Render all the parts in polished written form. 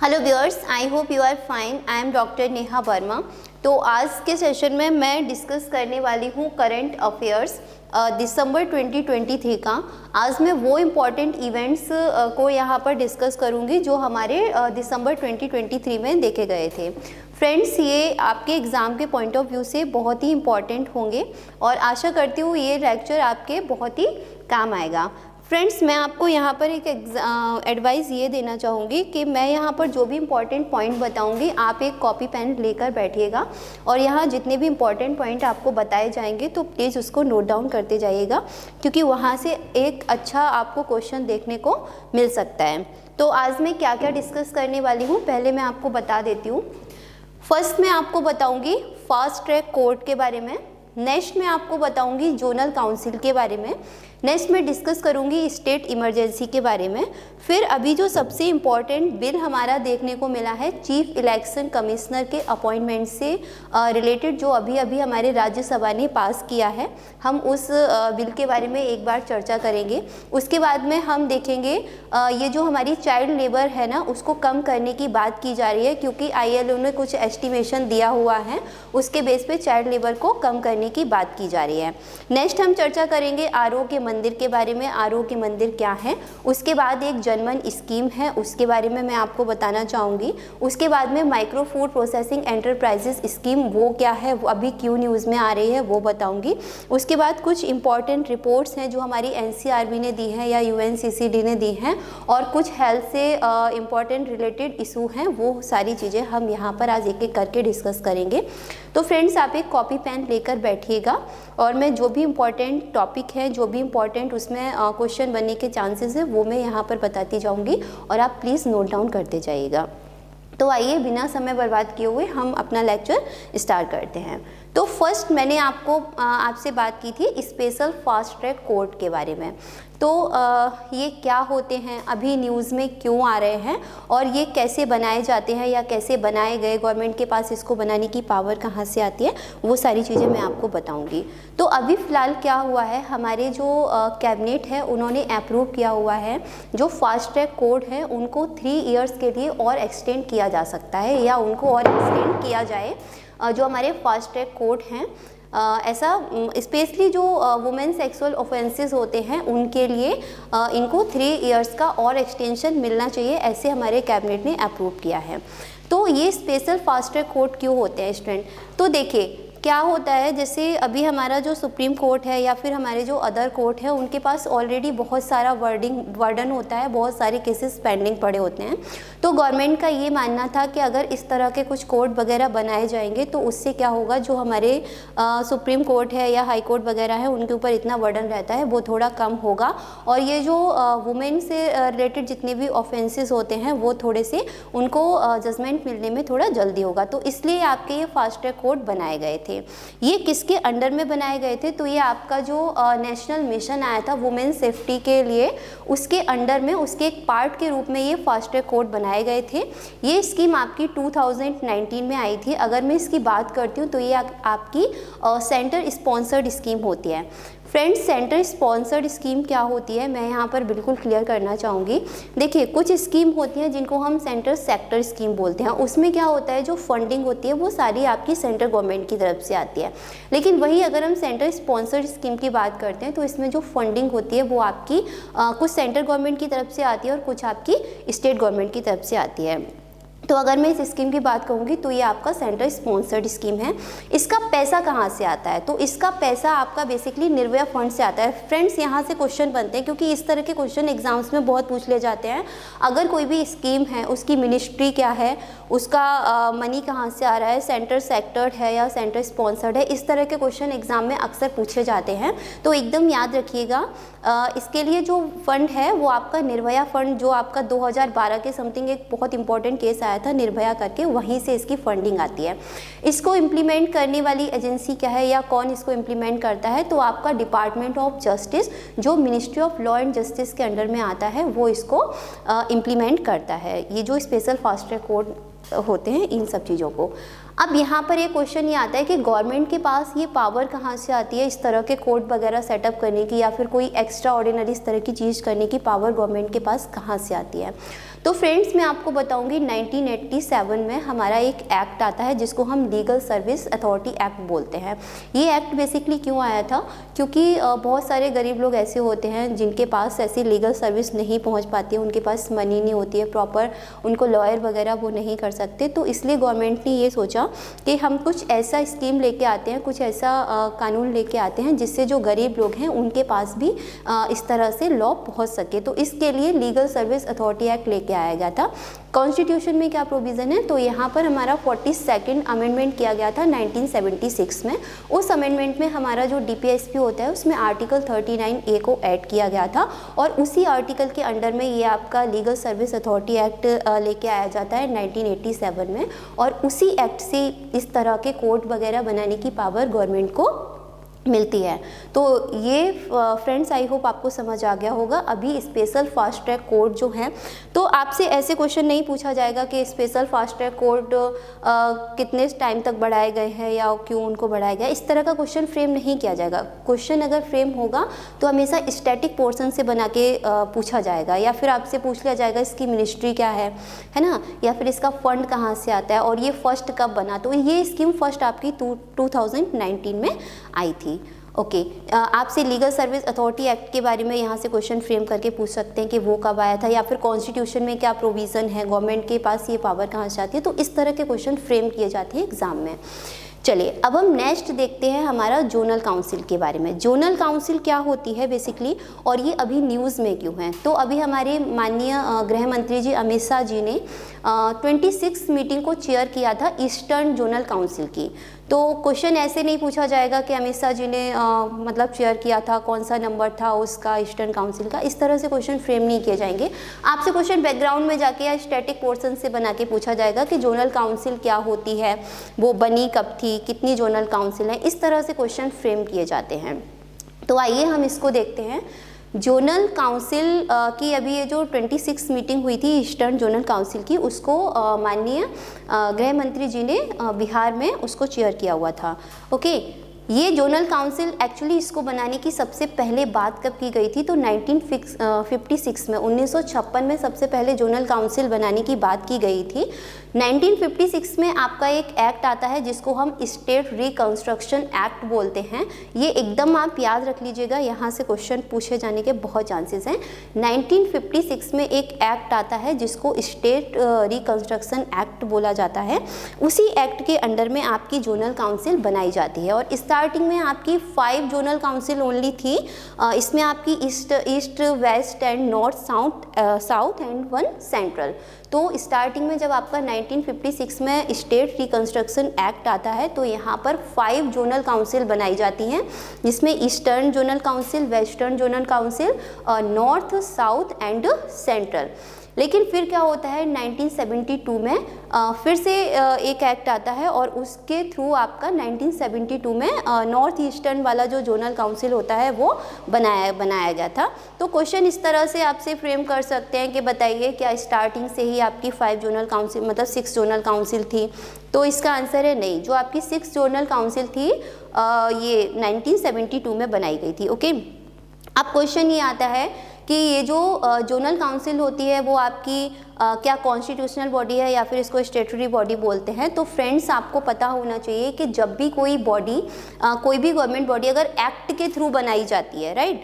Hello viewers, I hope you are fine. I am doctor Neha Verma. तो आज के session में मैं डिस्कस करने वाली हूँ करंट अफेयर्स दिसंबर 2023 का। आज मैं वो इम्पॉर्टेंट इवेंट्स को यहाँ पर डिस्कस करूँगी जो हमारे दिसंबर 2023 में देखे गए थे। फ्रेंड्स, ये आपके एग्ज़ाम के पॉइंट ऑफ व्यू से बहुत ही इम्पॉर्टेंट होंगे और आशा करती हूँ ये लेक्चर आपके बहुत ही काम आएगा। फ्रेंड्स, मैं आपको यहाँ पर एक एडवाइस ये देना चाहूँगी कि मैं यहाँ पर जो भी इम्पॉर्टेंट पॉइंट बताऊँगी आप एक कॉपी पेन लेकर बैठिएगा और यहाँ जितने भी इम्पॉर्टेंट पॉइंट आपको बताए जाएंगे तो प्लीज़ उसको नोट डाउन करते जाइएगा, क्योंकि वहाँ से एक अच्छा आपको क्वेश्चन देखने को मिल सकता है। तो आज मैं क्या क्या डिस्कस करने वाली हूँ पहले मैं आपको बता देती हूँ। फर्स्ट मैं आपको बताऊँगी फास्ट ट्रैक कोर्ट के बारे में। नेक्स्ट मैं आपको बताऊँगी जोनल काउंसिल के बारे में। नेक्स्ट मैं डिस्कस करूंगी स्टेट इमरजेंसी के बारे में। फिर अभी जो सबसे इम्पॉर्टेंट बिल हमारा देखने को मिला है चीफ इलेक्शन कमिश्नर के अपॉइंटमेंट से रिलेटेड, जो अभी अभी हमारे राज्यसभा ने पास किया है, हम उस बिल के बारे में एक बार चर्चा करेंगे। उसके बाद में हम देखेंगे ये जो हमारी चाइल्ड लेबर है ना, उसको कम करने की बात की जा रही है, क्योंकि ILO ने कुछ एस्टिमेशन दिया हुआ है, उसके बेस पे चाइल्ड लेबर को कम करने की बात की जा रही है। नेक्स्ट हम चर्चा करेंगे RO के मंदिर के बारे में। RO के मंदिर क्या है। उसके बाद एक जनमन स्कीम है, उसके बारे में मैं आपको बताना चाहूँगी। उसके बाद में micro food processing enterprises scheme, वो क्या है, वो अभी क्यों न्यूज़ में आ रही है, वो बताऊँगी। उसके बाद कुछ इंपॉर्टेंट रिपोर्ट्स हैं जो हमारी NCRB ने दी है या UNCCD ने दी हैं, और कुछ हेल्थ से इम्पॉर्टेंट रिलेटेड इशू हैं, वो सारी चीज़ें हम यहाँ पर आज एक एक करके डिस्कस करेंगे। तो फ्रेंड्स, आप एक कॉपी पेन लेकर बैठिएगा और मैं जो भी इम्पॉर्टेंट टॉपिक है, जो भी इम्पॉर्टेंट उसमें क्वेश्चन बनने के चांसेस है, वो मैं यहाँ पर बताती जाऊँगी और आप प्लीज़ नोट डाउन करते जाइएगा। तो आइए बिना समय बर्बाद किए हुए हम अपना लेक्चर स्टार्ट करते हैं। तो फर्स्ट मैंने आपसे बात की थी स्पेशल फास्ट ट्रैक कोर्ट के बारे में। तो ये क्या होते हैं, अभी न्यूज़ में क्यों आ रहे हैं और ये कैसे बनाए जाते हैं या कैसे बनाए गए, गवर्नमेंट के पास इसको बनाने की पावर कहाँ से आती है, वो सारी चीज़ें मैं आपको बताऊंगी। तो अभी फ़िलहाल क्या हुआ है, हमारे जो कैबिनेट है उन्होंने अप्रूव किया हुआ है जो फास्ट ट्रैक कोर्ट है उनको 3 इयर्स के लिए और एक्सटेंड किया जा सकता है या उनको और एक्सटेंड किया जाए। जो हमारे फास्ट ट्रैक कोर्ट हैं ऐसा स्पेशली जो वुमेन सेक्सुअल ऑफेंसेस होते हैं उनके लिए इनको 3 इयर्स का और एक्सटेंशन मिलना चाहिए, ऐसे हमारे कैबिनेट ने अप्रूव किया है। तो ये स्पेशल फास्ट ट्रैक कोर्ट क्यों होते हैं स्टूडेंट, तो देखिए क्या होता है, जैसे अभी हमारा जो सुप्रीम कोर्ट है या फिर हमारे जो अदर कोर्ट है उनके पास ऑलरेडी बहुत सारा वर्डन होता है, बहुत सारे केसेस पेंडिंग पड़े होते हैं। तो गवर्नमेंट का ये मानना था कि अगर इस तरह के कुछ कोर्ट वगैरह बनाए जाएंगे तो उससे क्या होगा, जो हमारे सुप्रीम कोर्ट है या हाई कोर्ट वगैरह है उनके ऊपर इतना वर्डन रहता है वो थोड़ा कम होगा, और ये जो वुमेन से रिलेटेड जितने भी ऑफेंसेस होते हैं वो थोड़े से उनको जजमेंट मिलने में थोड़ा जल्दी होगा। तो इसलिए आपके ये फास्ट ट्रैक कोर्ट बनाए गए थे। ये किसके अंडर में बनाए गए थे, तो ये आपका जो नेशनल मिशन आया था वुमेन सेफ्टी के लिए, उसके अंडर में उसके एक पार्ट के रूप में ये फास्ट ट्रैक कोर्ट बनाए गए थे। ये स्कीम आपकी 2019 में आई थी। अगर मैं इसकी बात करती हूँ तो ये आपकी सेंटर स्पॉन्सर्ड स्कीम होती है। फ्रेंड्स, सेंटर स्पॉन्सर्ड स्कीम क्या होती है मैं यहाँ पर बिल्कुल क्लियर करना चाहूँगी। देखिए, कुछ स्कीम होती हैं जिनको हम सेंटर सेक्टर स्कीम बोलते हैं। उसमें क्या होता है, जो फंडिंग होती है वो सारी आपकी सेंट्रल गवर्नमेंट की तरफ से आती है। लेकिन वही अगर हम सेंटर स्पॉन्सर्ड स्कीम की बात करते हैं तो इसमें जो फंडिंग होती है वो आपकी कुछ सेंट्रल गवर्नमेंट की तरफ से आती है और कुछ आपकी स्टेट गवर्नमेंट की तरफ से आती है। तो अगर मैं इस स्कीम की बात कहूँगी तो ये आपका सेंटर स्पॉन्सर्ड स्कीम है। इसका पैसा कहाँ से आता है, तो इसका पैसा आपका बेसिकली निर्भया फंड से आता है। फ्रेंड्स, यहाँ से क्वेश्चन बनते हैं क्योंकि इस तरह के क्वेश्चन एग्जाम्स में बहुत पूछ ले जाते हैं। अगर कोई भी स्कीम है उसकी मिनिस्ट्री क्या है, उसका मनी कहाँ से आ रहा है, सेंटर सेक्टर्ड है या सेंटर स्पॉन्सर्ड है, इस तरह के क्वेश्चन एग्जाम में अक्सर पूछे जाते हैं। तो एकदम याद रखिएगा, इसके लिए जो फंड है वो आपका निर्भया फंड, जो आपका 2012 के समथिंग एक बहुत इंपॉर्टेंट केस आया था निर्भया करके, वहीं से इसकी फंडिंग आती है। इसको इम्प्लीमेंट करने वाली एजेंसी क्या है या कौन इसको इम्प्लीमेंट करता है, तो आपका डिपार्टमेंट ऑफ जस्टिस, जो ministry of law and justice के अंडर में आता है, वो इसको इम्प्लीमेंट करता है। ये जो स्पेशल फास्ट ट्रैक कोर्ट होते हैं इन सब चीज़ों को। अब यहाँ पर एक क्वेश्चन ये आता है कि गवर्नमेंट के पास ये पावर कहाँ से आती है इस तरह के कोर्ट वगैरह सेटअप करने की, या फिर कोई एक्स्ट्रा ऑर्डिनरी इस तरह की चीज़ करने की पावर गवर्नमेंट के पास कहाँ से आती है। तो फ्रेंड्स मैं आपको बताऊंगी 1987 में हमारा एक एक्ट आता है जिसको हम लीगल सर्विस अथॉरिटी एक्ट बोलते हैं। ये एक्ट बेसिकली क्यों आया था, क्योंकि बहुत सारे गरीब लोग ऐसे होते हैं जिनके पास ऐसी लीगल सर्विस नहीं पहुंच पाती है, उनके पास मनी नहीं होती है प्रॉपर, उनको लॉयर वगैरह वो नहीं कर सकते। तो इसलिए गवर्नमेंट ने ये सोचा कि हम कुछ ऐसा स्कीम लेके आते हैं, कुछ ऐसा कानून लेके आते हैं जिससे जो गरीब लोग हैं उनके पास भी इस तरह से लॉ पहुंच सके। तो इसके लिए लीगल सर्विस अथॉरिटी एक्ट लेके आया गया था। कॉन्स्टिट्यूशन में क्या प्रोविज़न है, तो यहाँ पर हमारा 42nd अमेंडमेंट किया गया था 1976 में। उस अमेंडमेंट में हमारा जो DPSP होता है उसमें आर्टिकल 39A को ऐड किया गया था और उसी आर्टिकल के अंडर में ये आपका लीगल सर्विस अथॉरिटी एक्ट लेके आया जाता है 1987 में। और उसी एक्ट से इस तरह के कोड वगैरह बनाने की पावर गवर्नमेंट को मिलती है। तो ये फ्रेंड्स आई होप आपको समझ आ गया होगा। अभी स्पेशल फास्ट ट्रैक कोर्ट जो है, तो आपसे ऐसे क्वेश्चन नहीं पूछा जाएगा कि स्पेशल फास्ट ट्रैक कोर्ट कितने टाइम तक बढ़ाए गए हैं या क्यों उनको बढ़ाया गया, इस तरह का क्वेश्चन फ्रेम नहीं किया जाएगा। क्वेश्चन अगर फ्रेम होगा तो हमेशा स्टैटिक पोर्शन से बना के पूछा जाएगा, या फिर आपसे पूछ लिया जाएगा इसकी मिनिस्ट्री क्या है ना, या फिर इसका फंड कहाँ से आता है और ये फर्स्ट कब बना। तो ये स्कीम फर्स्ट आपकी 2019 में आई थी। ओके, आपसे लीगल सर्विस अथॉरिटी एक्ट के बारे में यहाँ से क्वेश्चन फ्रेम करके पूछ सकते हैं कि वो कब आया था, या फिर कॉन्स्टिट्यूशन में क्या प्रोविज़न है, गवर्नमेंट के पास ये पावर कहाँ से आती है। तो इस तरह के क्वेश्चन फ्रेम किए जाते हैं एग्जाम में। चलिए अब हम नेक्स्ट देखते हैं हमारा जोनल काउंसिल के बारे में। जोनल काउंसिल क्या होती है बेसिकली, और ये अभी न्यूज़ में क्यों है। तो अभी हमारे माननीय गृह मंत्री जी अमित शाह जी ने 26 मीटिंग को चेयर किया था ईस्टर्न जोनल काउंसिल की। तो क्वेश्चन ऐसे नहीं पूछा जाएगा कि अमित शाह जी ने मतलब चेयर किया था, कौन सा नंबर था उसका ईस्टर्न काउंसिल का, इस तरह से क्वेश्चन फ्रेम नहीं किए जाएंगे। आपसे क्वेश्चन बैकग्राउंड में जाके या स्टैटिक पोर्शन से बना के पूछा जाएगा कि जोनल काउंसिल क्या होती है, वो बनी कब थी, कितनी जोनल काउंसिल है, इस तरह से क्वेश्चन फ्रेम किए जाते हैं। तो आइए हम इसको देखते हैं। जोनल काउंसिल की अभी ये जो 26 मीटिंग हुई थी ईस्टर्न जोनल काउंसिल की, उसको माननीय गृह मंत्री जी ने बिहार में उसको चेयर किया हुआ था। ओके, ये जोनल काउंसिल एक्चुअली इसको बनाने की सबसे पहले बात कब की गई थी, तो 1956 में 1956 में सबसे पहले जोनल काउंसिल बनाने की बात की गई थी। 1956 में आपका एक एक्ट आता है जिसको हम स्टेट रिकंस्ट्रक्शन एक्ट बोलते हैं। ये एकदम आप याद रख लीजिएगा, यहाँ से क्वेश्चन पूछे जाने के बहुत चांसेस हैं। 1956 में एक एक्ट आता है जिसको स्टेट रिकंस्ट्रक्शन एक्ट बोला जाता है। उसी एक्ट के अंडर में आपकी जोनल काउंसिल बनाई जाती है और स्टार्टिंग में आपकी 5 जोनल काउंसिल ओनली थी। इसमें आपकी east west and north south and 1 central. तो स्टार्टिंग में जब आपका 1956 में स्टेट रिकंस्ट्रक्शन एक्ट आता है तो यहाँ पर 5 जोनल काउंसिल बनाई जाती हैं, जिसमें eastern zonal council, western zonal council, north south and central. लेकिन फिर क्या होता है 1972 में फिर से एक एक्ट आता है और उसके थ्रू आपका 1972 में नॉर्थ ईस्टर्न वाला जो जोनल काउंसिल होता है वो बनाया गया था। तो क्वेश्चन इस तरह से आपसे फ्रेम कर सकते हैं कि बताइए क्या स्टार्टिंग से ही आपकी 5 जोनल काउंसिल मतलब 6 जोनल काउंसिल थी। तो इसका आंसर है नहीं, जो आपकी 6 जोनल काउंसिल थी ये 1972 में बनाई गई थी। ओके, अब क्वेश्चन ये आता है कि ये जो जोनल काउंसिल होती है वो आपकी क्या कॉन्स्टिट्यूशनल बॉडी है या फिर इसको स्टेटरी बॉडी बोलते हैं। तो फ्रेंड्स आपको पता होना चाहिए कि जब भी कोई बॉडी कोई भी गवर्नमेंट बॉडी अगर एक्ट के थ्रू बनाई जाती है, राइट,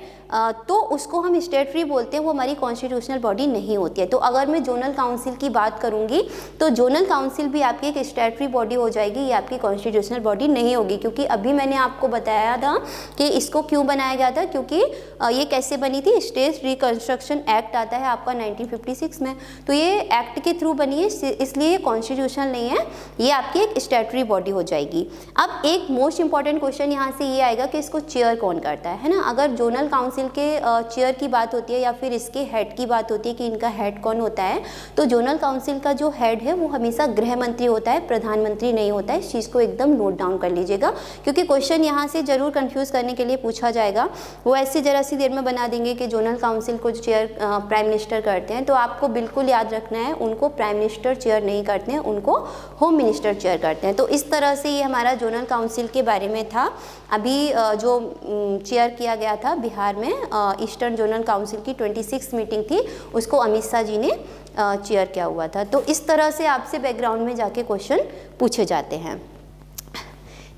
तो उसको हम स्टेटरी बोलते हैं, वो हमारी कॉन्स्टिट्यूशनल बॉडी नहीं होती है। तो अगर मैं जोनल काउंसिल की बात करूंगी तो जोनल काउंसिल भी आपकी एक स्टेटरी बॉडी हो जाएगी, ये आपकी कॉन्स्टिट्यूशनल बॉडी नहीं होगी। क्योंकि अभी मैंने आपको बताया था कि इसको क्यों बनाया गया था, क्योंकि ये कैसे बनी थी, स्टेट रिकंस्ट्रक्शन एक्ट आता है आपका 1956 में, तो ये एक्ट के थ्रू बनी है, इसलिए ये कॉन्स्टिट्यूशनल नहीं है, ये आपकी एक स्टेटरी बॉडी हो जाएगी। अब एक मोस्ट इंपॉर्टेंट क्वेश्चन यहाँ से ये आएगा कि इसको चेयर कौन करता है ना। अगर जोनल काउंसिल के चेयर की बात होती है या फिर इसके हेड की बात होती है कि इनका हेड कौन होता है, तो जोनल काउंसिल का जो हेड है वो हमेशा गृह मंत्री होता है, प्रधानमंत्री नहीं होता है। इस चीज़ को एकदम नोट डाउन कर लीजिएगा, क्योंकि क्वेश्चन यहाँ से जरूर कंफ्यूज करने के लिए पूछा जाएगा। वो ऐसे जरा सी देर में बना देंगे कि जोनल काउंसिल को चेयर प्राइम मिनिस्टर करते हैं, तो आपको बिल्कुल याद याद रखना है, उनको प्राइम मिनिस्टर चेयर नहीं करते हैं, उनको होम मिनिस्टर चेयर करते हैं। तो इस तरह से ये हमारा जोनल काउंसिल के बारे में था। अभी जो चेयर किया गया था बिहार में ईस्टर्न जोनल काउंसिल की 26 मीटिंग थी, उसको अमित शाह जी ने चेयर किया हुआ था। तो इस तरह से आपसे बैकग्राउंड में जाके क्वेश्चन पूछे जाते हैं।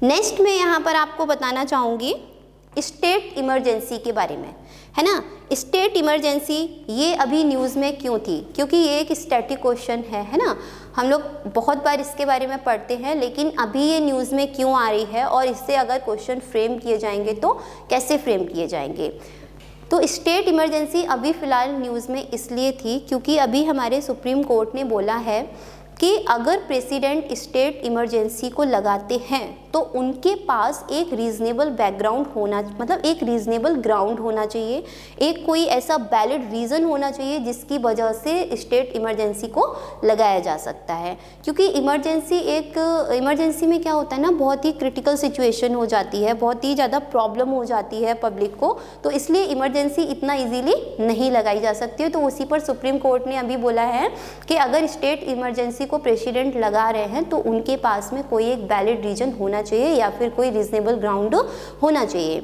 नेक्स्ट मैं यहाँ पर आपको बताना चाहूँगी स्टेट इमरजेंसी के बारे में, है ना। स्टेट इमरजेंसी ये अभी न्यूज़ में क्यों थी, क्योंकि ये एक स्टैटिक क्वेश्चन है ना। हम लोग बहुत बार इसके बारे में पढ़ते हैं, लेकिन अभी ये न्यूज़ में क्यों आ रही है और इससे अगर क्वेश्चन फ्रेम किए जाएंगे तो कैसे फ्रेम किए जाएंगे। तो स्टेट इमरजेंसी अभी फ़िलहाल न्यूज़ में इसलिए थी क्योंकि अभी हमारे सुप्रीम कोर्ट ने बोला है कि अगर प्रेसिडेंट स्टेट इमरजेंसी को लगाते हैं तो उनके पास एक रीज़नेबल बैकग्राउंड होना, मतलब एक रीज़नेबल ग्राउंड होना चाहिए, एक कोई ऐसा वैलिड रीज़न होना चाहिए जिसकी वजह से स्टेट इमरजेंसी को लगाया जा सकता है। क्योंकि इमरजेंसी में क्या होता है ना, बहुत ही क्रिटिकल सिचुएशन हो जाती है, बहुत ही ज़्यादा प्रॉब्लम हो जाती है पब्लिक को, तो इसलिए इमरजेंसी इतना ईजीली नहीं लगाई जा सकती है। तो उसी पर सुप्रीम कोर्ट ने अभी बोला है कि अगर स्टेट इमरजेंसी को प्रेसिडेंट लगा रहे हैं तो उनके पास में कोई एक वैलिड रीजन होना चाहिए या फिर कोई रीजनेबल ग्राउंड होना चाहिए।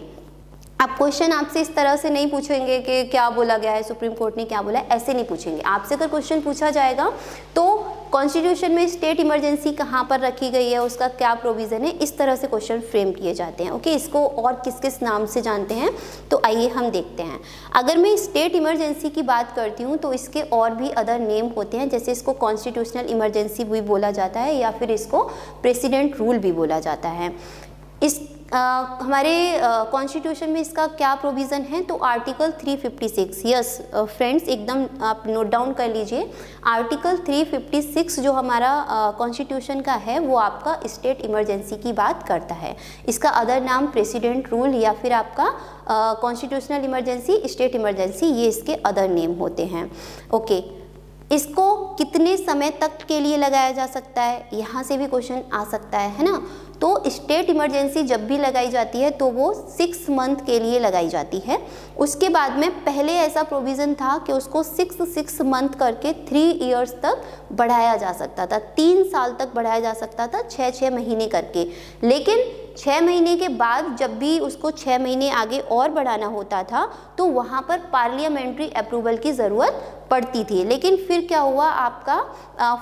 अब क्वेश्चन आपसे इस तरह से नहीं पूछेंगे कि क्या बोला गया है, सुप्रीम कोर्ट ने क्या बोला है, ऐसे नहीं पूछेंगे। आपसे अगर क्वेश्चन पूछा जाएगा तो कॉन्स्टिट्यूशन में स्टेट इमरजेंसी कहाँ पर रखी गई है, उसका क्या प्रोविज़न है, इस तरह से क्वेश्चन फ्रेम किए जाते हैं। ओके, इसको और किस किस नाम से जानते हैं तो आइए हम देखते हैं। अगर मैं स्टेट इमरजेंसी की बात करती हूँ तो इसके और भी अदर नेम होते हैं, जैसे इसको कॉन्स्टिट्यूशनल इमरजेंसी भी बोला जाता है या फिर इसको प्रेसिडेंट रूल भी बोला जाता है। इस हमारे कॉन्स्टिट्यूशन में इसका क्या प्रोविज़न है तो आर्टिकल 356, यस फ्रेंड्स एकदम आप नोट डाउन कर लीजिए। आर्टिकल 356 जो हमारा कॉन्स्टिट्यूशन का है वो आपका स्टेट इमरजेंसी की बात करता है। इसका अदर नाम प्रेसिडेंट रूल या फिर आपका कॉन्स्टिट्यूशनल इमरजेंसी, स्टेट इमरजेंसी, ये इसके अदर नेम होते हैं। ओके, इसको कितने समय तक के लिए लगाया जा सकता है, यहाँ से भी क्वेश्चन आ सकता है ना। तो स्टेट इमरजेंसी जब भी लगाई जाती है तो वो 6 मंथ के लिए लगाई जाती है। उसके बाद में पहले ऐसा प्रोविज़न था कि उसको 6 मंथ करके 3 इयर्स तक बढ़ाया जा सकता था, 3 साल तक बढ़ाया जा सकता था, 6 महीने करके। लेकिन 6 महीने के बाद जब भी उसको 6 महीने आगे और बढ़ाना होता था तो वहाँ पर पार्लियामेंट्री अप्रूवल की ज़रूरत पड़ती थी। लेकिन फिर क्या हुआ, आपका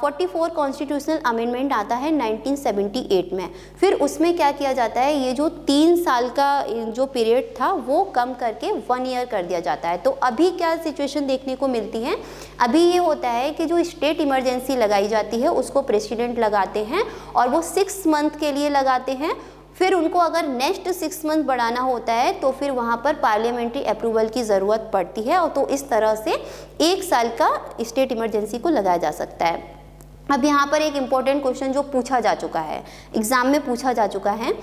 44 कॉन्स्टिट्यूशनल अमेंडमेंट आता है 1978 में। फिर उसमें क्या किया जाता है, ये जो 3 साल का जो पीरियड था वो कम करके 1 ईयर कर दिया जाता है। तो अभी क्या सिचुएशन देखने को मिलती है, अभी ये होता है कि जो स्टेट इमरजेंसी लगाई जाती है उसको प्रेसिडेंट लगाते हैं और वो 6 मंथ के लिए लगाते हैं। फिर उनको अगर नेक्स्ट 6 मंथ बढ़ाना होता है तो फिर वहाँ पर पार्लियामेंट्री अप्रूवल की ज़रूरत पड़ती है और तो इस तरह से 1 साल का स्टेट इमरजेंसी को लगाया जा सकता है। अब यहाँ पर एक इम्पॉर्टेंट क्वेश्चन जो पूछा जा चुका है, एग्ज़ाम में पूछा जा चुका है,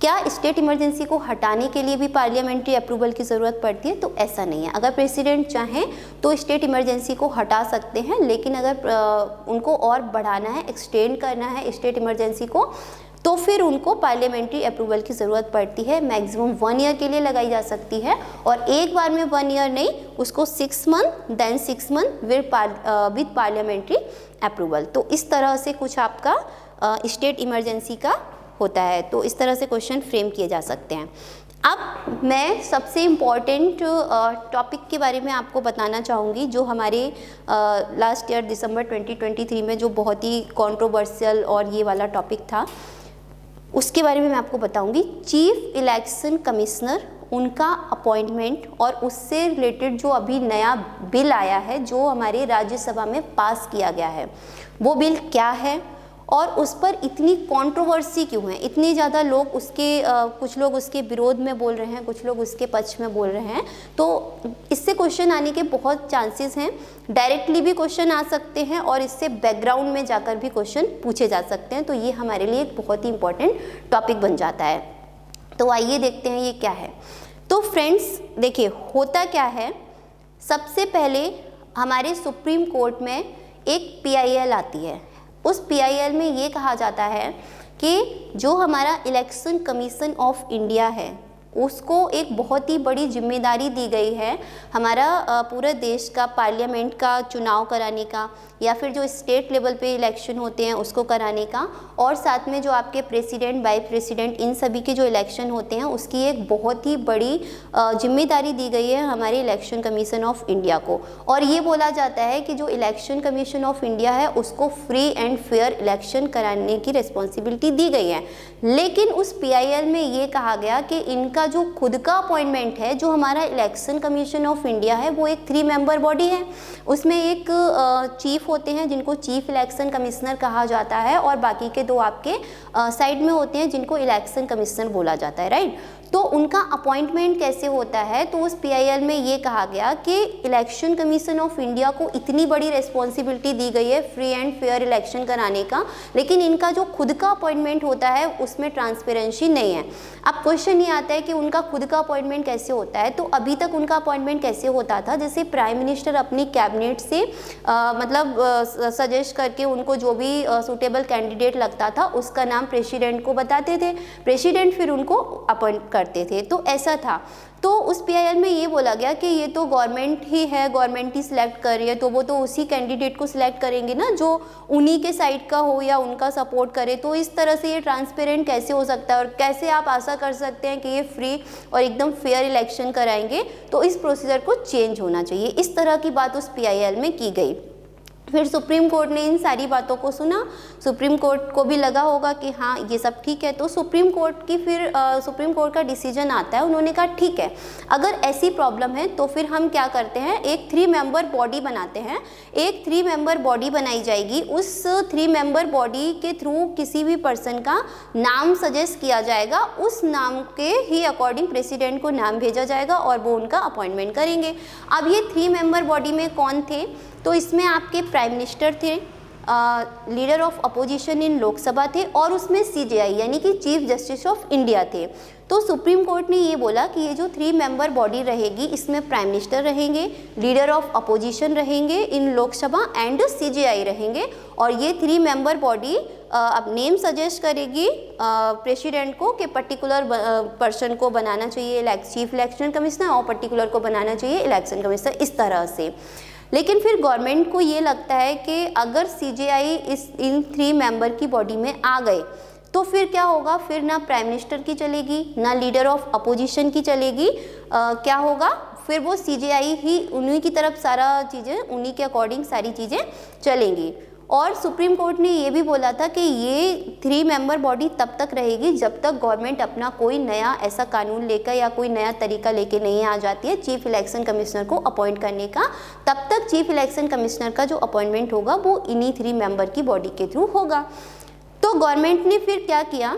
क्या स्टेट इमरजेंसी को हटाने के लिए भी पार्लियामेंट्री अप्रूवल की ज़रूरत पड़ती है? तो ऐसा नहीं है। अगर प्रेसिडेंट चाहें तो स्टेट इमरजेंसी को हटा सकते हैं, लेकिन अगर उनको और बढ़ाना है, एक्सटेंड करना है स्टेट इमरजेंसी को, तो फिर उनको पार्लियामेंट्री अप्रूवल की ज़रूरत पड़ती है। मैक्सिमम 1 ईयर के लिए लगाई जा सकती है और एक बार में 1 ईयर नहीं, उसको 6 month then 6 month with parliamentary approval. तो इस तरह से कुछ आपका स्टेट इमरजेंसी का होता है। तो इस तरह से क्वेश्चन फ्रेम किए जा सकते हैं। अब मैं सबसे इम्पॉर्टेंट टॉपिक के बारे में आपको बताना चाहूँगी जो हमारे लास्ट ईयर दिसंबर 2023 में जो बहुत ही कंट्रोवर्शियल और ये वाला टॉपिक था, उसके बारे में मैं आपको बताऊंगी। चीफ इलेक्शन कमिश्नर, उनका अपॉइंटमेंट और उससे रिलेटेड जो अभी नया बिल आया है जो हमारे राज्यसभा में पास किया गया है, वो बिल क्या है और उस पर इतनी कंट्रोवर्सी क्यों है, इतने ज़्यादा लोग उसके कुछ लोग उसके विरोध में बोल रहे हैं, कुछ लोग उसके पक्ष में बोल रहे हैं। तो इससे क्वेश्चन आने के बहुत चांसेस हैं, डायरेक्टली भी क्वेश्चन आ सकते हैं और इससे बैकग्राउंड में जाकर भी क्वेश्चन पूछे जा सकते हैं। तो ये हमारे लिए एक बहुत ही इंपॉर्टेंट टॉपिक बन जाता है। तो आइए देखते हैं ये क्या है। तो फ्रेंड्स देखिए होता क्या है, सबसे पहले हमारे सुप्रीम कोर्ट में एक PIL आती है। उस PIL में ये कहा जाता है कि जो हमारा इलेक्शन कमीशन ऑफ इंडिया है उसको एक बहुत ही बड़ी जिम्मेदारी दी गई है हमारा पूरे देश का पार्लियामेंट का चुनाव कराने का, या फिर जो स्टेट लेवल पे इलेक्शन होते हैं उसको कराने का, और साथ में जो आपके प्रेसिडेंट, वाइस प्रेसिडेंट, इन सभी के जो इलेक्शन होते हैं उसकी एक बहुत ही बड़ी जिम्मेदारी दी गई है हमारे इलेक्शन कमीशन ऑफ इंडिया को। और ये बोला जाता है कि जो इलेक्शन कमीशन ऑफ इंडिया है उसको फ्री एंड फेयर इलेक्शन कराने की रिस्पॉन्सिबिलिटी दी गई है। लेकिन उस PIL में ये कहा गया कि इनका जो खुद का अपॉइंटमेंट है, जो हमारा इलेक्शन कमीशन ऑफ इंडिया है वो एक 3 मेंबर बॉडी है। उसमें एक चीफ होते हैं जिनको चीफ इलेक्शन कमिश्नर कहा जाता है, और बाकी के 2 आपके साइड में होते हैं जिनको इलेक्शन कमिश्नर बोला जाता है, राइट। तो उनका अपॉइंटमेंट कैसे होता है, तो उस PIL में ये कहा गया कि इलेक्शन कमीशन ऑफ इंडिया को इतनी बड़ी रिस्पॉन्सिबिलिटी दी गई है फ्री एंड फेयर इलेक्शन कराने का, लेकिन इनका जो खुद का अपॉइंटमेंट होता है उसमें ट्रांसपेरेंसी नहीं है। अब क्वेश्चन ये आता है कि उनका खुद का अपॉइंटमेंट कैसे होता है। तो अभी तक उनका अपॉइंटमेंट कैसे होता था, जैसे प्राइम मिनिस्टर अपनी कैबिनेट से सजेस्ट करके उनको जो भी सूटेबल कैंडिडेट लगता था उसका नाम प्रेसिडेंट को बताते थे, प्रेसिडेंट फिर उनको अपॉइंट करते थे। तो ऐसा था। तो उस PIL में ये बोला गया कि ये तो गवर्नमेंट ही है, गवर्नमेंट ही सिलेक्ट कर रही है, तो वो तो उसी कैंडिडेट को सिलेक्ट करेंगे ना जो उन्हीं के साइड का हो या उनका सपोर्ट करे। तो इस तरह से ये ट्रांसपेरेंट कैसे हो सकता है, और कैसे आप आशा कर सकते हैं कि ये फ्री और एकदम फेयर इलेक्शन कराएंगे। तो इस प्रोसीजर को चेंज होना चाहिए, इस तरह की बात उस PIL में की गई। फिर सुप्रीम कोर्ट ने इन सारी बातों को सुना, सुप्रीम कोर्ट को भी लगा होगा कि हाँ ये सब ठीक है। तो सुप्रीम कोर्ट का डिसीजन आता है। उन्होंने कहा ठीक है, अगर ऐसी प्रॉब्लम है तो फिर हम क्या करते हैं, एक 3 मेंबर बॉडी बनाते हैं। एक 3 मेंबर बॉडी बनाई जाएगी। उस 3 मेंबर बॉडी के थ्रू किसी भी पर्सन का नाम सजेस्ट किया जाएगा, उस नाम के ही अकॉर्डिंग प्रेसिडेंट को नाम भेजा जाएगा और वो उनका अपॉइंटमेंट करेंगे। अब ये 3 मेंबर बॉडी में कौन थे, तो इसमें आपके प्राइम मिनिस्टर थे, leader of opposition in Lok Sabha थे, और उसमें CJI यानी कि चीफ जस्टिस ऑफ इंडिया थे। तो सुप्रीम कोर्ट ने ये बोला कि ये जो 3 मेंबर बॉडी रहेगी इसमें प्राइम मिनिस्टर रहेंगे, लीडर ऑफ अपोजिशन रहेंगे इन लोकसभा एंड CJI रहेंगे, और ये 3 मेंबर बॉडी अब नेम सजेस्ट करेगी प्रेसिडेंट को कि पर्टिकुलर पर्सन को बनाना चाहिए चीफ इलेक्शन कमिश्नर और पर्टिकुलर को बनाना चाहिए इलेक्शन कमिश्नर, इस तरह से। लेकिन फिर गवर्नमेंट को ये लगता है कि अगर CJI इन 3 मेंबर की बॉडी में आ गए तो फिर क्या होगा, फिर ना प्राइम मिनिस्टर की चलेगी ना लीडर ऑफ अपोजिशन की चलेगी। क्या होगा, फिर वो CJI ही उन्हीं की तरफ सारा चीज़ें, उन्हीं के अकॉर्डिंग सारी चीज़ें चलेंगी। और सुप्रीम कोर्ट ने ये भी बोला था कि ये 3 मेंबर बॉडी तब तक रहेगी जब तक गवर्नमेंट अपना कोई नया ऐसा कानून लेकर या कोई नया तरीका लेके नहीं आ जाती है चीफ इलेक्शन कमिश्नर को अपॉइंट करने का। तब तक चीफ इलेक्शन कमिश्नर का जो अपॉइंटमेंट होगा वो इन्हीं 3 मेंबर की बॉडी के थ्रू होगा। तो गवर्नमेंट ने फिर क्या किया,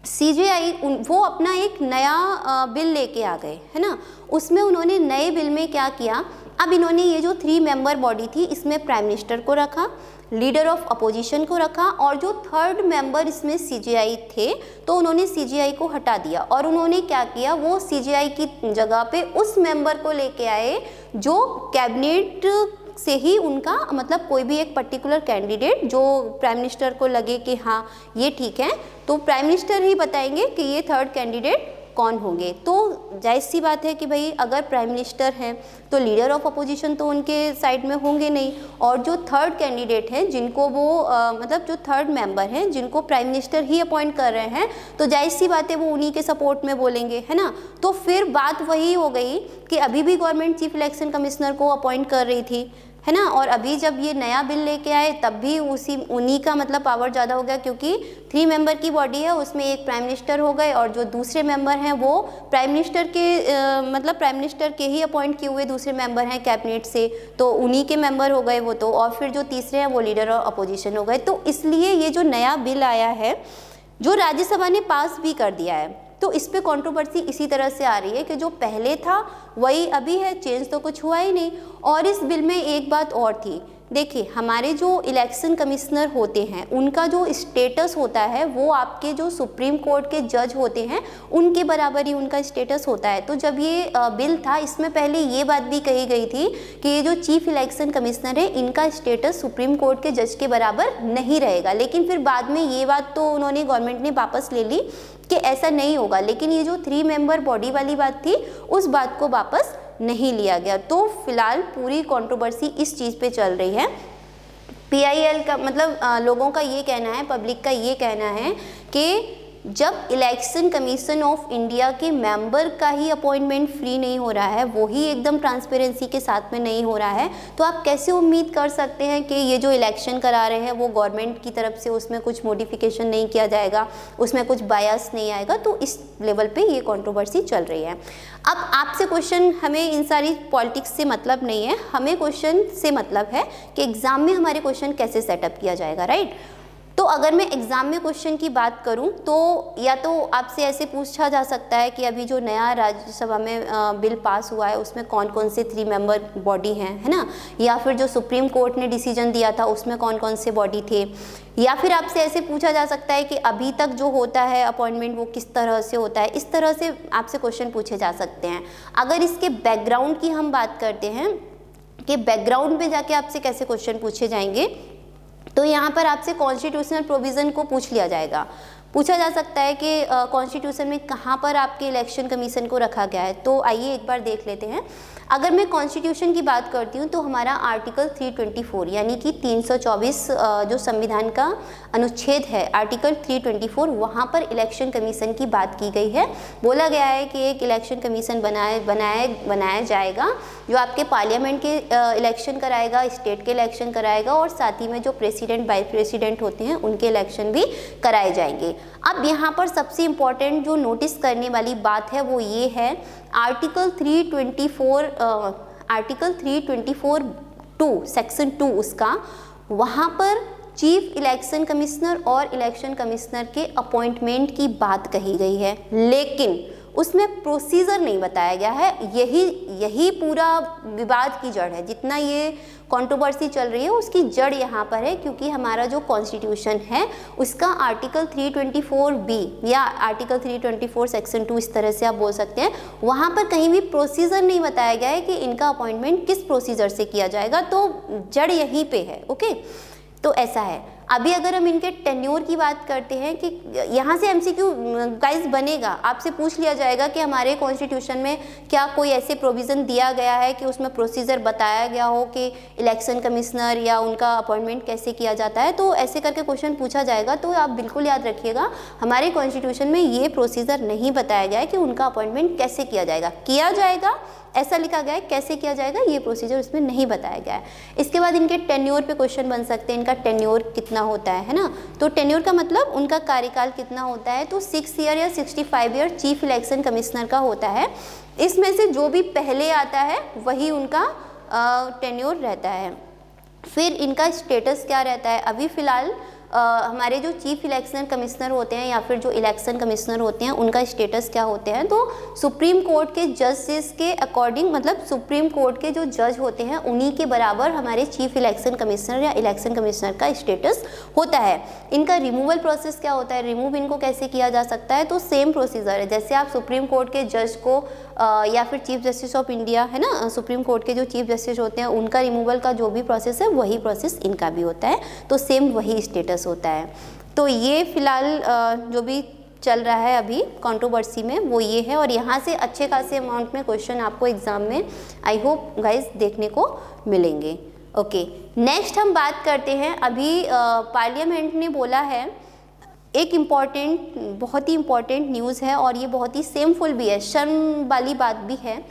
CJI वो अपना एक नया बिल लेके आ गए, है ना। उसमें उन्होंने नए बिल में क्या किया, अब इन्होंने ये जो 3 मेंबर बॉडी थी इसमें प्राइम मिनिस्टर को रखा, लीडर ऑफ अपोजिशन को रखा, और जो 3rd मेंबर इसमें CJI थे तो उन्होंने CJI को हटा दिया। और उन्होंने क्या किया, वो CJI की जगह पे उस मेंबर को लेके आए जो कैबिनेट से ही उनका मतलब कोई भी एक पर्टिकुलर कैंडिडेट जो प्राइम मिनिस्टर को लगे कि हाँ ये ठीक है, तो प्राइम मिनिस्टर ही बताएंगे कि ये 3rd कैंडिडेट कौन होंगे। तो जायज़ सी बात है कि भाई अगर प्राइम मिनिस्टर हैं तो लीडर ऑफ अपोजिशन तो उनके साइड में होंगे नहीं, और जो 3rd कैंडिडेट हैं जिनको वो मतलब जो 3rd मेंबर हैं जिनको प्राइम मिनिस्टर ही अपॉइंट कर रहे हैं, तो जायज़ सी बात है वो उन्हीं के सपोर्ट में बोलेंगे, है ना। तो फिर बात वही हो गई कि अभी भी गवर्नमेंट चीफ इलेक्शन कमिश्नर को अपॉइंट कर रही थी, है ना। और अभी जब ये नया बिल लेके आए तब भी उन्हीं का मतलब पावर ज़्यादा हो गया, क्योंकि 3 मेंबर की बॉडी है उसमें एक प्राइम मिनिस्टर हो गए, और जो दूसरे मेंबर हैं वो प्राइम मिनिस्टर के मतलब प्राइम मिनिस्टर के ही अपॉइंट किए हुए दूसरे मेंबर हैं कैबिनेट से, तो उन्हीं के मेंबर हो गए वो तो। और फिर जो तीसरे हैं वो लीडर और अपोजिशन हो गए। तो इसलिए ये जो नया बिल आया है जो राज्यसभा ने पास भी कर दिया है, तो इस पे कंट्रोवर्सी इसी तरह से आ रही है कि जो पहले था वही अभी है, चेंज तो कुछ हुआ ही नहीं। और इस बिल में एक बात और थी, देखिए हमारे जो इलेक्शन कमिश्नर होते हैं उनका जो स्टेटस होता है वो आपके जो सुप्रीम कोर्ट के जज होते हैं उनके बराबर ही उनका स्टेटस होता है। तो जब ये बिल था इसमें पहले ये बात भी कही गई थी कि ये जो चीफ इलेक्शन कमिश्नर है इनका स्टेटस सुप्रीम कोर्ट के जज के बराबर नहीं रहेगा, लेकिन फिर बाद में ये बात तो उन्होंने गवर्नमेंट ने वापस ले ली कि ऐसा नहीं होगा, लेकिन ये जो 3 मेंबर बॉडी वाली बात थी उस बात को वापस नहीं लिया गया। तो फिलहाल पूरी कंट्रोवर्सी इस चीज़ पे चल रही है। PIL का मतलब लोगों का ये कहना है, पब्लिक का ये कहना है कि जब इलेक्शन कमीशन ऑफ इंडिया के मेंबर का ही अपॉइंटमेंट फ्री नहीं हो रहा है, वो ही एकदम ट्रांसपेरेंसी के साथ में नहीं हो रहा है, तो आप कैसे उम्मीद कर सकते हैं कि ये जो इलेक्शन करा रहे हैं वो गवर्नमेंट की तरफ से उसमें कुछ मॉडिफिकेशन नहीं किया जाएगा, उसमें कुछ बायस नहीं आएगा। तो इस लेवल पे ये कंट्रोवर्सी चल रही है। अब आपसे क्वेश्चन, हमें इन सारी पॉलिटिक्स से मतलब नहीं है, हमें क्वेश्चन से मतलब है कि एग्जाम में हमारे क्वेश्चन कैसे सेटअप किया जाएगा, राइट। तो अगर मैं एग्ज़ाम में क्वेश्चन की बात करूं तो या तो आपसे ऐसे पूछा जा सकता है कि अभी जो नया राज्यसभा में बिल पास हुआ है उसमें कौन कौन से 3 मेंबर बॉडी हैं, है ना, या फिर जो सुप्रीम कोर्ट ने डिसीजन दिया था उसमें कौन कौन से बॉडी थे, या फिर आपसे ऐसे पूछा जा सकता है कि अभी तक जो होता है अपॉइंटमेंट वो किस तरह से होता है। इस तरह से आपसे क्वेश्चन पूछे जा सकते हैं। अगर इसके बैकग्राउंड की हम बात करते हैं कि बैकग्राउंड में जाके आपसे कैसे क्वेश्चन पूछे जाएंगे, तो यहाँ पर आपसे कॉन्स्टिट्यूशनल प्रोविज़न को पूछ लिया जाएगा। पूछा जा सकता है कि कॉन्स्टिट्यूशन में कहाँ पर आपके इलेक्शन कमीशन को रखा गया है। तो आइए एक बार देख लेते हैं। अगर मैं कॉन्स्टिट्यूशन की बात करती हूँ तो हमारा आर्टिकल 324 यानी कि 324 जो संविधान का अनुच्छेद है, आर्टिकल 324, वहाँ पर इलेक्शन कमीशन की बात की गई है। बोला गया है कि एक इलेक्शन कमीशन बनाया जाएगा जो आपके पार्लियामेंट के इलेक्शन कराएगा, स्टेट के इलेक्शन कराएगा और साथ ही में जो प्रेसिडेंट वाइस प्रेसिडेंट होते हैं उनके इलेक्शन भी कराए जाएंगे। अब यहाँ पर सबसे इम्पॉर्टेंट जो नोटिस करने वाली बात है वो ये है, आर्टिकल 324(2) सेक्शन 2 उसका, वहाँ पर चीफ इलेक्शन कमिश्नर और इलेक्शन कमिश्नर के अपॉइंटमेंट की बात कही गई है, लेकिन उसमें प्रोसीजर नहीं बताया गया है। यही पूरा विवाद की जड़ है। जितना ये कंट्रोवर्सी चल रही है उसकी जड़ यहाँ पर है, क्योंकि हमारा जो कॉन्स्टिट्यूशन है उसका आर्टिकल 324(b) या आर्टिकल 324 सेक्शन 2 इस तरह से आप बोल सकते हैं, वहाँ पर कहीं भी प्रोसीजर नहीं बताया गया है कि इनका अपॉइंटमेंट किस प्रोसीजर से किया जाएगा। तो जड़ यहीं पे है। ओके, तो ऐसा है। अभी अगर हम इनके टेन्योर की बात करते हैं कि यहाँ से MCQ गाइस बनेगा, आपसे पूछ लिया जाएगा कि हमारे कॉन्स्टिट्यूशन में क्या कोई ऐसे प्रोविज़न दिया गया है कि उसमें प्रोसीजर बताया गया हो कि इलेक्शन कमिश्नर या उनका अपॉइंटमेंट कैसे किया जाता है। तो ऐसे करके क्वेश्चन पूछा जाएगा। तो आप बिल्कुल याद रखिएगा, हमारे कॉन्स्टिट्यूशन में ये प्रोसीजर नहीं बताया गया है कि उनका अपॉइंटमेंट कैसे किया जाएगा, ऐसा लिखा गया है, कैसे किया जाएगा ये प्रोसीजर उसमें नहीं बताया गया है। इसके बाद इनके टेन्योर पे क्वेश्चन बन सकते हैं, इनका टेन्योर कितना होता है ना। तो टेन्योर का मतलब उनका कार्यकाल कितना होता है, तो 6 ईयर या 65 ईयर चीफ इलेक्शन कमिश्नर का होता है। इसमें से जो भी पहले आता है वही उनका टेन्योर रहता है। फिर इनका स्टेटस क्या रहता है, अभी फ़िलहाल हमारे जो चीफ इलेक्शन कमिश्नर होते हैं या फिर जो इलेक्शन कमिश्नर होते हैं उनका स्टेटस क्या होते हैं, तो सुप्रीम कोर्ट के जजेस के अकॉर्डिंग, मतलब सुप्रीम कोर्ट के जो जज होते हैं उन्हीं के बराबर हमारे चीफ इलेक्शन कमिश्नर या इलेक्शन कमिश्नर का स्टेटस होता है। इनका रिमूवल प्रोसेस क्या होता है, रिमूव इनको कैसे किया जा सकता है, तो सेम प्रोसीजर है। जैसे आप सुप्रीम कोर्ट के जज को या फिर चीफ जस्टिस ऑफ इंडिया, है ना, सुप्रीम कोर्ट के जो चीफ जस्टिस होते हैं उनका रिमूवल का जो भी प्रोसेस है वही प्रोसेस इनका भी होता है। तो सेम वही स्टेटस होता है। तो ये फिलहाल जो भी चल रहा है अभी कंट्रोवर्सी में वो ये है, और यहाँ से अच्छे खासे अमाउंट में क्वेश्चन आपको एग्जाम में आई होप गाइस देखने को मिलेंगे। ओके, नेक्स्ट हम बात करते हैं। अभी पार्लियामेंट ने बोला है एक बहुत ही इम्पॉर्टेंट न्यूज़ है, और ये बहुत ही शेमफुल भी है, शर्म वाली बात भी है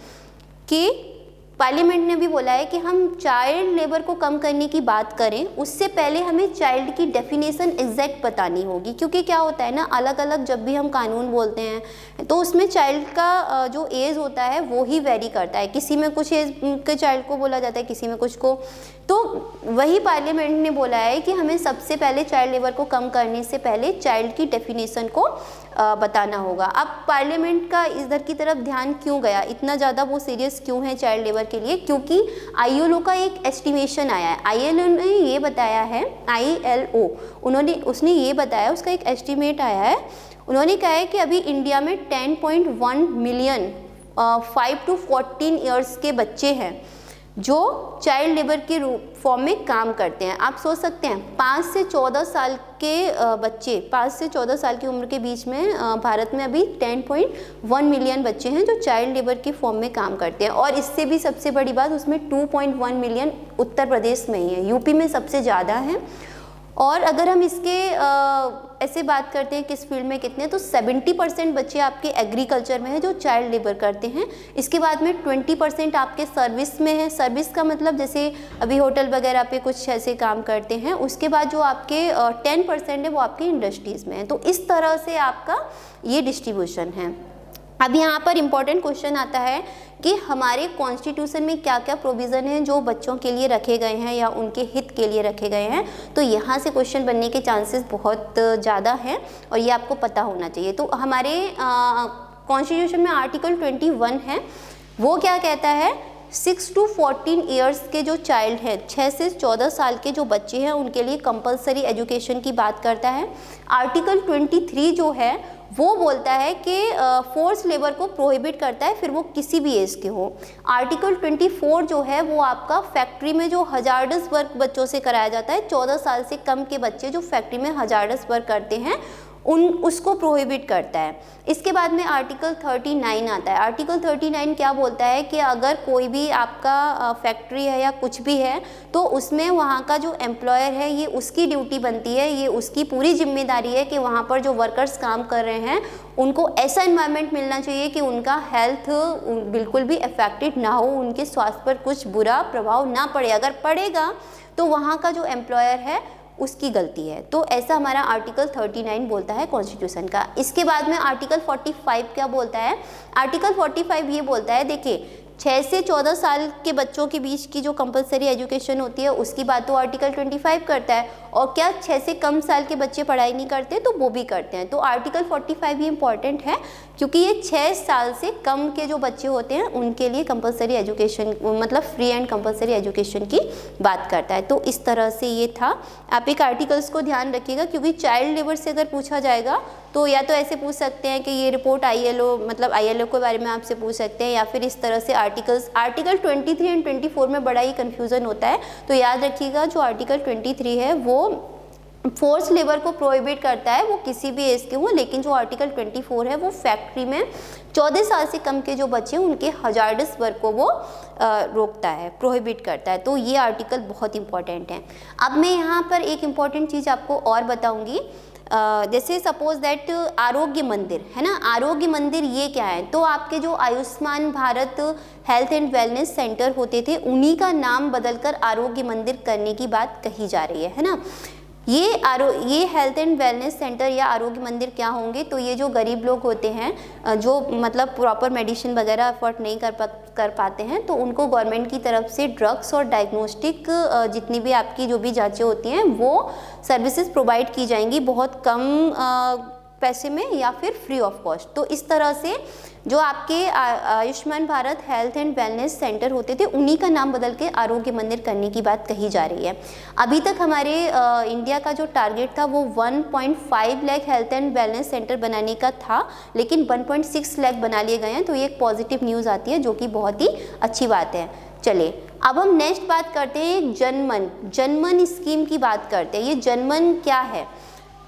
कि पार्लियामेंट ने भी बोला है कि हम चाइल्ड लेबर को कम करने की बात करें उससे पहले हमें चाइल्ड की डेफिनेशन एग्जैक्ट बतानी होगी। क्योंकि क्या होता है ना, अलग अलग जब भी हम कानून बोलते हैं तो उसमें चाइल्ड का जो एज होता है वो ही वेरी करता है। किसी में कुछ एज के चाइल्ड को बोला जाता है, किसी में कुछ को। तो वही पार्लियामेंट ने बोला है कि हमें सबसे पहले चाइल्ड लेबर को कम करने से पहले चाइल्ड की डेफिनेशन को बताना होगा। अब पार्लियामेंट का इधर की तरफ ध्यान क्यों गया, इतना ज़्यादा वो सीरियस क्यों है चाइल्ड लेबर के लिए, क्योंकि ILO का एक एस्टिमेशन आया है। ILO ने ये बताया है, ILO उसने ये बताया, उसका एक एस्टिमेट आया है। उन्होंने कहा है कि अभी इंडिया में 10.1 मिलियन 5 to 14 ईयर्स के बच्चे हैं। जो चाइल्ड लेबर के फॉर्म में काम करते हैं। आप सोच सकते हैं 5 से 14 साल के बच्चे, 5 से 14 साल की उम्र के बीच में भारत में अभी 10.1 मिलियन बच्चे हैं जो चाइल्ड लेबर के फॉर्म में काम करते हैं। और इससे भी सबसे बड़ी बात, उसमें 2.1 मिलियन उत्तर प्रदेश में ही है, यूपी में सबसे ज़्यादा है। और अगर हम इसके ऐसे बात करते हैं किस फील्ड में कितने, तो 70% बच्चे आपके एग्रीकल्चर में हैं जो चाइल्ड लेबर करते हैं। इसके बाद में 20% आपके सर्विस में है। सर्विस का मतलब जैसे अभी होटल वगैरह पे कुछ ऐसे काम करते हैं। उसके बाद जो आपके 10% है वो आपके इंडस्ट्रीज़ में है। तो इस तरह से आपका ये डिस्ट्रीब्यूशन है। अब यहाँ पर इम्पॉर्टेंट क्वेश्चन आता है कि हमारे कॉन्स्टिट्यूशन में क्या क्या प्रोविज़न हैं जो बच्चों के लिए रखे गए हैं या उनके हित के लिए रखे गए हैं। तो यहाँ से क्वेश्चन बनने के चांसेस बहुत ज़्यादा हैं और ये आपको पता होना चाहिए। तो हमारे कॉन्स्टिट्यूशन में आर्टिकल 21 है, वो क्या कहता है, 6 to 14 ईयर्स के जो चाइल्ड हैं, 6 से 14 साल के जो बच्चे हैं, उनके लिए कंपलसरी एजुकेशन की बात करता है। आर्टिकल 23 जो है वो बोलता है कि फोर्स लेबर को प्रोहिबिट करता है, फिर वो किसी भी एज के हो। आर्टिकल 24 जो है वो आपका फैक्ट्री में जो हजार्डस वर्क बच्चों से कराया जाता है, 14 साल से कम के बच्चे जो फैक्ट्री में हजार्डस वर्क करते हैं उसको प्रोहिबिट करता है। इसके बाद में आर्टिकल 39 आता है। आर्टिकल 39 क्या बोलता है कि अगर कोई भी आपका फैक्ट्री है या कुछ भी है तो उसमें वहाँ का जो एम्प्लॉयर है ये उसकी ड्यूटी बनती है, ये उसकी पूरी जिम्मेदारी है कि वहाँ पर जो वर्कर्स काम कर रहे हैं उनको ऐसा एनवायरनमेंट मिलना चाहिए कि उनका हेल्थ बिल्कुल भी अफेक्टेड ना हो, उनके स्वास्थ्य पर कुछ बुरा प्रभाव ना पड़े। अगर पड़ेगा तो वहाँ का जो एम्प्लॉयर है उसकी गलती है। तो ऐसा हमारा आर्टिकल 39 बोलता है कॉन्स्टिट्यूशन का। इसके बाद में आर्टिकल 45 क्या बोलता है? आर्टिकल 45 ये बोलता है, देखिए 6 से 14 साल के बच्चों के बीच की जो कंपलसरी एजुकेशन होती है उसकी बात तो आर्टिकल 25 करता है। और क्या 6 से कम साल के बच्चे पढ़ाई नहीं करते तो वो भी करते हैं। तो आर्टिकल 45 ये इंपॉर्टेंट है क्योंकि ये 6 साल से कम के जो बच्चे होते हैं उनके लिए कंपलसरी एजुकेशन, मतलब फ्री एंड कंपलसरी एजुकेशन की बात करता है। तो इस तरह से ये था। आप एक आर्टिकल्स को ध्यान रखिएगा क्योंकि चाइल्ड लेबर से अगर पूछा जाएगा तो या तो ऐसे पूछ सकते हैं कि ये रिपोर्ट ILO, मतलब ILO के बारे में आपसे पूछ सकते हैं, या फिर इस तरह से आर्टिकल 23 एंड 24 में बड़ा ही कन्फ्यूज़न होता है। तो याद रखिएगा जो आर्टिकल 23 है वो फोर्स लेबर को प्रोहिबिट करता है, वो किसी भी एज के हो, लेकिन जो आर्टिकल 24 है वो फैक्ट्री में 14 साल से कम के जो बच्चे हैं उनके हजार्डस वर्क को वो रोकता है, प्रोहिबिट करता है। तो ये आर्टिकल बहुत इंपॉर्टेंट है। अब मैं यहाँ पर एक इम्पॉर्टेंट चीज़ आपको और बताऊँगी। जैसे सपोज दैट आरोग्य मंदिर है ना, आरोग्य मंदिर ये क्या है? तो आपके जो Ayushman Bharat health and wellness centre होते थे उन्हीं का नाम बदलकर आरोग्य मंदिर करने की बात कही जा रही है ना। ये हेल्थ एंड वेलनेस सेंटर या आरोग्य मंदिर क्या होंगे? तो ये जो गरीब लोग होते हैं जो मतलब प्रॉपर मेडिसिन वगैरह अफोर्ड नहीं कर पाते हैं तो उनको गवर्नमेंट की तरफ से ड्रग्स और डायग्नोस्टिक जितनी भी आपकी जो भी जांचें होती हैं वो सर्विसेज प्रोवाइड की जाएंगी बहुत कम पैसे में या फिर फ्री ऑफ कॉस्ट। तो इस तरह से जो आपके Ayushman Bharat health and wellness centre होते थे उन्हीं का नाम बदल के आरोग्य मंदिर करने की बात कही जा रही है। अभी तक हमारे इंडिया का जो टारगेट था वो 1.5 lakh health and wellness centre बनाने का था, लेकिन 1.6 लाख बना लिए गए हैं। तो ये एक पॉजिटिव न्यूज़ आती है जो कि बहुत ही अच्छी बात है। चलिए अब हम नेक्स्ट बात करते हैं जनमन स्कीम की बात करते हैं। ये जनमन क्या है?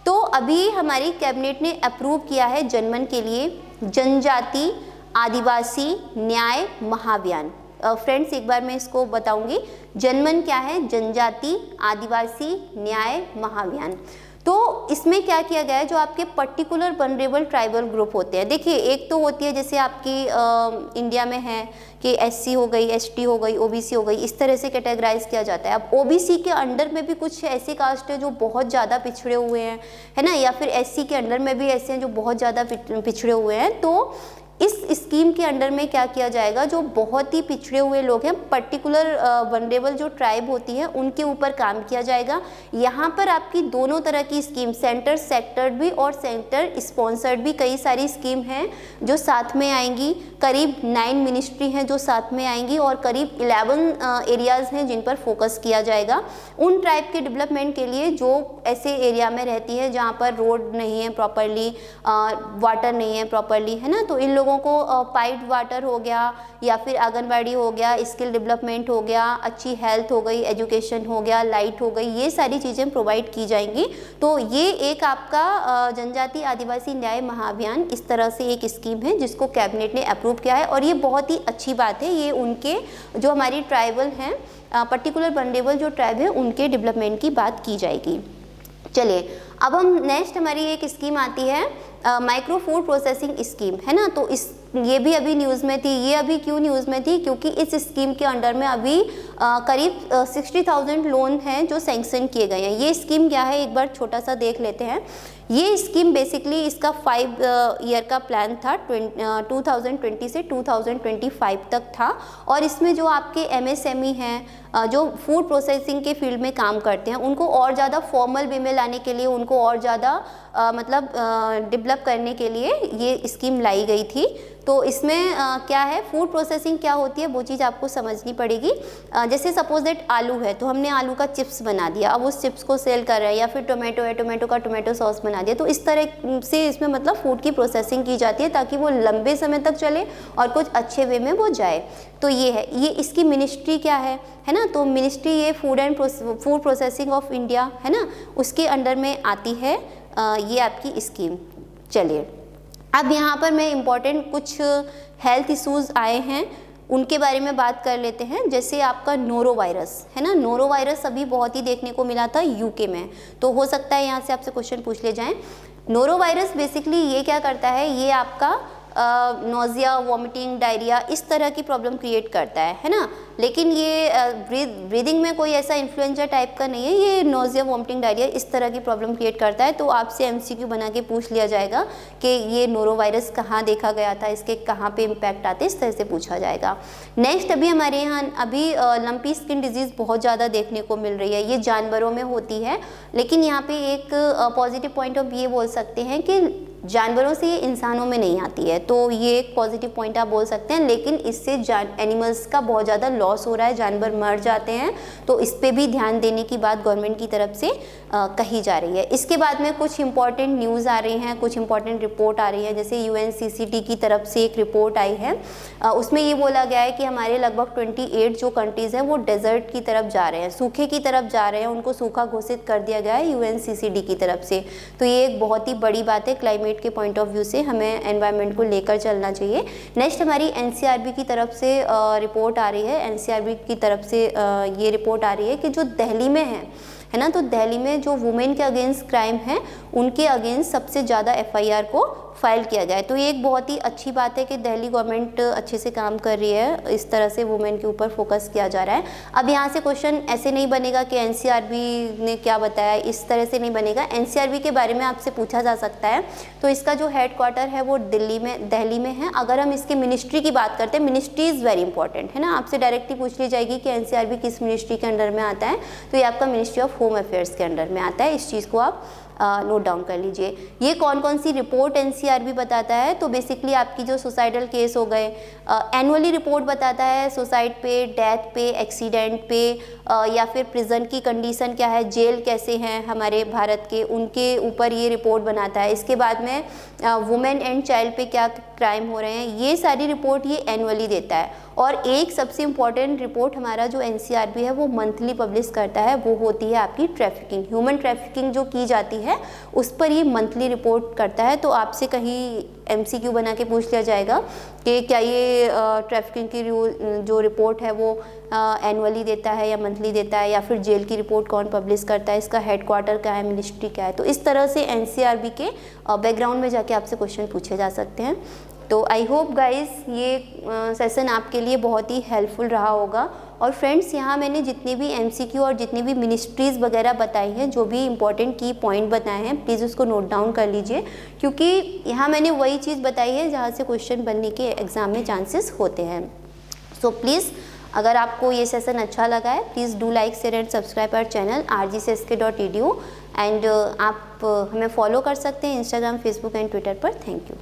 तो अभी हमारी कैबिनेट ने अप्रूव किया है जनमन के लिए जनजाति आदिवासी न्याय महाअभियान। फ्रेंड्स एक बार मैं इसको बताऊंगी, जनमन क्या है? जनजाति आदिवासी न्याय महाअभियान। तो इसमें क्या किया गया है, जो आपके पर्टिकुलर वनरेबल ट्राइबल ग्रुप होते हैं, देखिए एक तो होती है जैसे आपकी इंडिया में है कि SC हो गई, ST हो गई, OBC हो गई, इस तरह से कैटेगराइज किया जाता है। अब OBC के अंडर में भी कुछ ऐसे कास्ट है जो बहुत ज़्यादा पिछड़े हुए हैं, है ना, या फिर SC के अंडर में भी ऐसे हैं जो बहुत ज़्यादा पिछड़े हुए हैं। तो इस स्कीम के अंडर में क्या किया जाएगा, जो बहुत ही पिछड़े हुए लोग हैं, पर्टिकुलर वनरेबल जो ट्राइब होती है उनके ऊपर काम किया जाएगा। यहाँ पर आपकी दोनों तरह की स्कीम, सेंटर सेक्टर्ड भी और सेंटर स्पॉन्सर्ड भी कई सारी स्कीम हैं जो साथ में आएंगी। करीब 9 मिनिस्ट्री हैं जो साथ में आएंगी और करीब 11 एरियाज़ हैं जिन पर फोकस किया जाएगा उन ट्राइब के डेवलपमेंट के लिए जो ऐसे एरिया में रहती है जहाँ पर रोड नहीं है प्रॉपरली, वाटर नहीं है प्रॉपरली, है ना। तो इन लोगों लोगों को पाइप वाटर हो गया या फिर आंगनबाड़ी हो गया, स्किल डेवलपमेंट हो गया, अच्छी हेल्थ हो गई, एजुकेशन हो गया, लाइट हो गई, ये सारी चीज़ें प्रोवाइड की जाएंगी। तो ये एक आपका जनजाति आदिवासी न्याय महाअभियान इस तरह से एक स्कीम है जिसको कैबिनेट ने अप्रूव किया है और ये बहुत ही अच्छी बात है। ये उनके जो हमारी ट्राइबल हैं, पर्टिकुलर वल्नरेबल जो ट्राइब है उनके डेवलपमेंट की बात की जाएगी। चलिए अब हम नेक्स्ट हमारी एक स्कीम आती है माइक्रो फूड प्रोसेसिंग स्कीम, है ना। तो ये भी अभी न्यूज़ में थी। ये अभी क्यों न्यूज़ में थी? क्योंकि इस स्कीम के अंडर में अभी करीब 60,000 लोन हैं जो सैंक्शन किए गए हैं। ये स्कीम क्या है एक बार छोटा सा देख लेते हैं। ये स्कीम बेसिकली इसका 5 ईयर का प्लान था, 2020 से 2025 तक था और इसमें जो आपके MSME हैं जो फूड प्रोसेसिंग के फील्ड में काम करते हैं उनको और ज़्यादा फॉर्मल वे में लाने के लिए, उनको और ज़्यादा मतलब डेवलप करने के लिए ये स्कीम लाई गई थी। तो इसमें क्या है, फूड प्रोसेसिंग क्या होती है वो चीज़ आपको समझनी पड़ेगी। जैसे सपोज दैट आलू है तो हमने आलू का चिप्स बना दिया, अब उस चिप्स को सेल कर रहे हैं, या फिर टोमेटो है, टोमेटो का टोमेटो सॉस बना दिया। तो इस तरह से इसमें मतलब फूड की प्रोसेसिंग की जाती है ताकि वो लंबे समय तक चले और कुछ अच्छे वे में वो जाए। तो ये है, ये इसकी मिनिस्ट्री क्या है ना। तो मिनिस्ट्री ये फूड प्रोसेसिंग ऑफ इंडिया है ना, उसके अंडर में आती है ये आपकी स्कीम। चलिए अब यहाँ पर मैं इम्पॉर्टेंट कुछ हेल्थ इश्यूज़ आए हैं उनके बारे में बात कर लेते हैं। जैसे आपका नोरो वायरस है ना, नोरो वायरस अभी बहुत ही देखने को मिला था UK में, तो हो सकता है यहाँ से आपसे क्वेश्चन पूछ ले जाएं। नोरो वायरस बेसिकली ये क्या करता है, ये आपका नोजिया, वॉमिटिंग, डायरिया इस तरह की प्रॉब्लम क्रिएट करता है ना। लेकिन ये ब्रीदिंग में कोई ऐसा इन्फ्लुएंजा टाइप का नहीं है, ये नोजिया, वॉमिटिंग, डायरिया इस तरह की प्रॉब्लम क्रिएट करता है। तो आपसे MCQ बना के पूछ लिया जाएगा कि ये नोरो वायरस कहाँ देखा गया था, इसके कहाँ पे इम्पैक्ट आते हैं, इस तरह से पूछा जाएगा। नेक्स्ट अभी हमारे यहाँ अभी लंपी स्किन डिजीज़ बहुत ज़्यादा देखने को मिल रही है, ये जानवरों में होती है। लेकिन यहाँ पे एक पॉजिटिव पॉइंट ऑफ ये बोल सकते हैं कि जानवरों से ये इंसानों में नहीं आती है, तो ये एक पॉजिटिव पॉइंट आप बोल सकते हैं। लेकिन इससे एनिमल्स का बहुत ज़्यादा लॉस हो रहा है, जानवर मर जाते हैं, तो इस पे भी ध्यान देने की बात गवर्नमेंट की तरफ से कही जा रही है। इसके बाद में कुछ इंपॉर्टेंट न्यूज़ आ रही हैं, कुछ इंपॉर्टेंट रिपोर्ट आ रही है। जैसे UNCCT की तरफ से एक रिपोर्ट आई है, उसमें ये बोला गया है कि हमारे लगभग 28 जो कंट्रीज़ हैं वो डेजर्ट की तरफ जा रहे हैं, सूखे की तरफ जा रहे हैं, उनको सूखा घोषित कर दिया गया है UNCCD की तरफ से। तो ये एक बहुत ही बड़ी बात है, क्लाइमेट के पॉइंट ऑफ व्यू से हमें एनवायरनमेंट को लेकर चलना चाहिए। नेक्स्ट हमारी NCRB की तरफ से रिपोर्ट आ रही है। NCRB की तरफ से ये रिपोर्ट आ रही है कि जो दिल्ली में है ना, तो दिल्ली में जो वुमेन के अगेंस्ट क्राइम है उनके अगेंस्ट सबसे ज़्यादा FIR को फाइल किया गया है। तो ये एक बहुत ही अच्छी बात है कि दिल्ली गवर्नमेंट अच्छे से काम कर रही है, इस तरह से वुमेन के ऊपर फोकस किया जा रहा है। अब यहाँ से क्वेश्चन ऐसे नहीं बनेगा कि NCRB ने क्या बताया, इस तरह से नहीं बनेगा। NCRB के बारे में आपसे पूछा जा सकता है। तो इसका जो हेडक्वार्टर है वो दिल्ली में है। अगर हम इसकी मिनिस्ट्री की बात करते हैं, मिनिस्ट्री इज़ वेरी इंपॉर्टेंट है ना, आपसे डायरेक्टली पूछ ली जाएगी कि NCRB किस मिनिस्ट्री के अंडर में आता है, तो ये आपका मिनिस्ट्री ऑफ होम अफेयर्स के अंडर में आता है। इस चीज़ को आप नोट डाउन कर लीजिए। ये कौन कौन सी रिपोर्ट NCRB बताता है, तो बेसिकली आपकी जो सुसाइडल केस हो गए, एनुअली रिपोर्ट बताता है सुसाइड पे, डेथ पे, एक्सीडेंट पे, या फिर प्रिजन की कंडीशन क्या है, जेल कैसे हैं हमारे भारत के, उनके ऊपर ये रिपोर्ट बनाता है। इसके बाद में वुमेन एंड चाइल्ड पे क्या क्राइम हो रहे हैं, ये सारी रिपोर्ट ये एनुअली देता है। और एक सबसे इम्पॉर्टेंट रिपोर्ट हमारा जो NCRB है वो मंथली पब्लिश करता है, वो होती है आपकी ट्रैफिकिंग, ह्यूमन ट्रैफिकिंग जो की जाती है उस पर ये मंथली रिपोर्ट करता है। तो आपसे कहीं MCQ बना के पूछ लिया जाएगा कि क्या ये ट्रैफिकिंग की जो रिपोर्ट है वो एनुअली देता है या मंथली देता है, या फिर जेल की रिपोर्ट कौन पब्लिश करता है, इसका हेडक्वार्टर क्या है, मिनिस्ट्री क्या है। तो इस तरह से NCRB के बैकग्राउंड में जाके आपसे क्वेश्चन पूछे जा सकते हैं। तो आई होप गाइस ये सेशन आपके लिए बहुत ही हेल्पफुल रहा होगा। और फ्रेंड्स, यहाँ मैंने जितने भी MCQ और जितनी भी मिनिस्ट्रीज़ वगैरह बताई हैं, जो भी इंपॉर्टेंट की पॉइंट बताए हैं, प्लीज़ उसको नोट डाउन कर लीजिए, क्योंकि यहाँ मैंने वही चीज़ बताई है जहाँ से क्वेश्चन बनने के एग्ज़ाम में चांसेस होते हैं। सो प्लीज़, अगर आपको ये सेशन अच्छा लगा है, please do like, share and subscribe our channel rgcsk.edu and आप हमें फॉलो कर सकते हैं इंस्टाग्राम, फेसबुक एंड ट्विटर पर। Thank you.